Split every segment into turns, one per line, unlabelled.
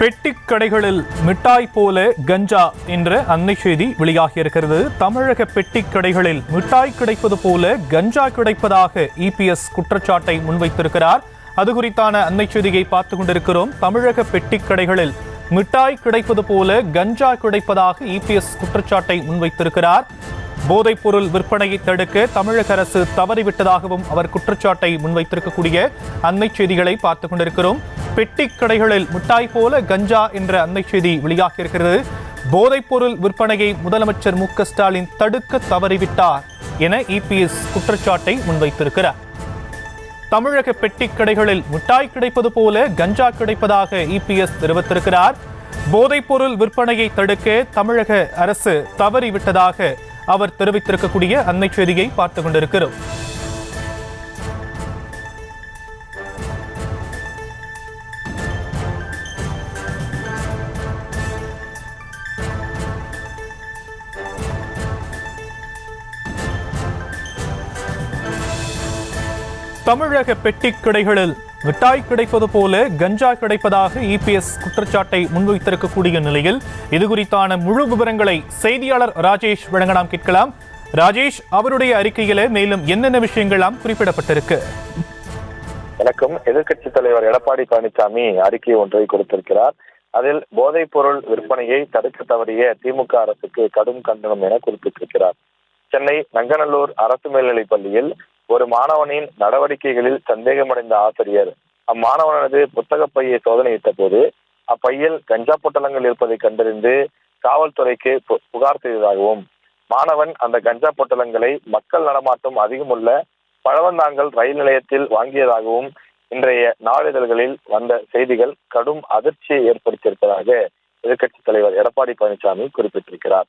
பெட்டி கடைகளில் மிட்டாய் போல கஞ்சா என்ற அன்னை செய்தி வெளியாகியிருக்கிறது. தமிழக பெட்டி கடைகளில் மிட்டாய் கிடைப்பது போல கஞ்சா கிடைப்பதாக இபிஎஸ் குற்றச்சாட்டை முன்வைத்திருக்கிறார். அது குறித்தான அன்னை செய்தியை பார்த்துக் கொண்டிருக்கிறோம். தமிழக பெட்டி கடைகளில் மிட்டாய் கிடைப்பது போல கஞ்சா கிடைப்பதாக இபிஎஸ் குற்றச்சாட்டை முன்வைத்திருக்கிறார். போதைப் பொருள் விற்பனையை தடுக்க தமிழக அரசு தவறிவிட்டதாகவும் அவர் குற்றச்சாட்டை முன்வைத்திருக்கக்கூடிய அன்னை செய்திகளை பார்த்துக் கொண்டிருக்கிறோம். பெட்டி கடைகளில் மிட்டாய் போல கஞ்சா என்ற அன்னை செய்தி வெளியாகியிருக்கிறது. போதைப் பொருள் விற்பனையை முதலமைச்சர் மு க ஸ்டாலின் தடுக்க தவறிவிட்டார் என இபிஎஸ் குற்றச்சாட்டை முன்வைத்திருக்கிறார். தமிழக பெட்டி கடைகளில் மிட்டாய் கிடைப்பது போல கஞ்சா கிடைப்பதாக இபிஎஸ் தெரிவித்திருக்கிறார். போதைப் பொருள் விற்பனையை தடுக்க தமிழக அரசு தவறிவிட்டதாக அவர் தெரிவித்திருக்கக்கூடிய அன்னை செய்தியை பார்த்துக் கொண்டிருக்கிறோம். தமிழக பெட்டி கடைகளில் மிட்டாய் கிடைப்பது போல கஞ்சா கிடைப்பதாக இபிஎஸ் குற்றச்சாட்டை முன்வைத்திருக்கக்கூடிய நிலையில் இது குறித்தான முழு விவரங்களை செய்தியாளர் ராஜேஷ் வழங்க நாம் கேட்கலாம். ராஜேஷ், அவருடைய அறிக்கையில மேலும் என்னென்ன விஷயங்கள்லாம் குறிப்பிடப்பட்டிருக்கு?
வணக்கம். எதிர்க்கட்சி தலைவர் எடப்பாடி பழனிசாமி அறிக்கை ஒன்றை கொடுத்திருக்கிறார். அதில் போதைப் பொருள் விற்பனையை தடுக்க தவறிய திமுக அரசுக்கு கடும் கண்டனம் என குறிப்பிட்டிருக்கிறார். சென்னை நங்கநல்லூர் அரசு மேல்நிலைப் பள்ளியில் ஒரு மாணவனின் நடவடிக்கைகளில் சந்தேகமடைந்த ஆசிரியர் அம்மாணவனது புத்தக பையை சோதனையிட்ட போது அப்பையில் கஞ்சா பொட்டலங்கள் இருப்பதை கண்டறிந்து காவல்துறைக்கு புகார் செய்ததாகவும், மாணவன் அந்த கஞ்சா பொட்டலங்களை மக்கள் நடமாட்டம் அதிகமுள்ள பழவந்தாங்கல் ரயில் நிலையத்தில் வாங்கியதாகவும் இன்றைய நாளிதழ்களில் வந்த செய்திகள் கடும் அதிர்ச்சியை ஏற்படுத்தியிருப்பதாக எதிர்க்கட்சி தலைவர் எடப்பாடி பழனிசாமி குறிப்பிட்டிருக்கிறார்.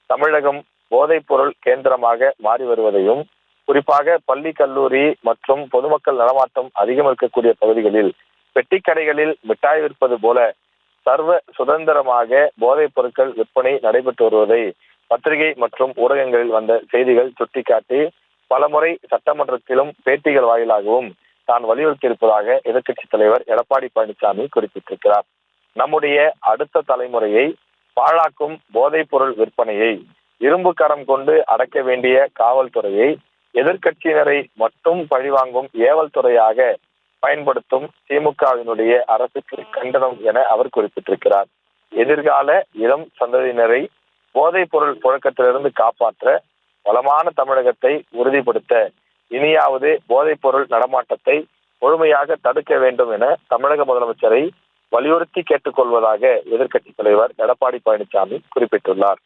தமிழகம் போதைப் பொருள் கேந்திரமாக மாறி வருவதையும், குறிப்பாக பள்ளி கல்லூரி மற்றும் பொதுமக்கள் நடமாட்டம் அதிகம் இருக்கக்கூடிய பகுதிகளில் பெட்டி கடைகளில் மிட்டாய் விற்பது போல சர்வ சுதந்திரமாக போதைப் பொருட்கள் விற்பனை நடைபெற்று வருவதை பத்திரிகை மற்றும் ஊடகங்களில் வந்த செய்திகள் சுட்டிக்காட்டி பலமுறை சட்டமன்றத்திலும் பேட்டிகள் வாயிலாகவும் தான் வலியுறுத்தியிருப்பதாக எதிர்க்கட்சி தலைவர் எடப்பாடி பழனிசாமி குறிப்பிட்டிருக்கிறார். நம்முடைய அடுத்த தலைமுறையை பாழாக்கும் போதைப் பொருள் விற்பனையை இரும்பு கரம் கொண்டு அடக்க வேண்டிய காவல்துறையை எதிர்க்கட்சியினரை மட்டும் பழிவாங்கும் ஏவல் துறையாக பயன்படுத்தும் திமுகவினுடைய அரசுக்கு கண்டனம் என அவர் குறிப்பிட்டிருக்கிறார். எதிர்கால இளம் சந்ததியினரை போதைப் பொருள் புழக்கத்திலிருந்து காப்பாற்ற வளமான தமிழகத்தை உறுதிப்படுத்த இனியாவது போதைப் பொருள் நடமாட்டத்தை முழுமையாக தடுக்க வேண்டும் என தமிழக முதலமைச்சரை வலியுறுத்தி கேட்டுக்கொள்வதாக எதிர்க்கட்சி தலைவர் எடப்பாடி பழனிசாமி குறிப்பிட்டுள்ளார்.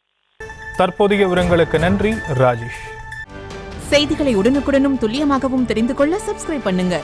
தற்போதைய விவரங்களுக்கு நன்றி ராஜேஷ்.
செய்திகளை உடனுக்குடனும் துல்லியமாகவும் தெரிந்து கொள்ள சப்ஸ்கிரைப் பண்ணுங்க.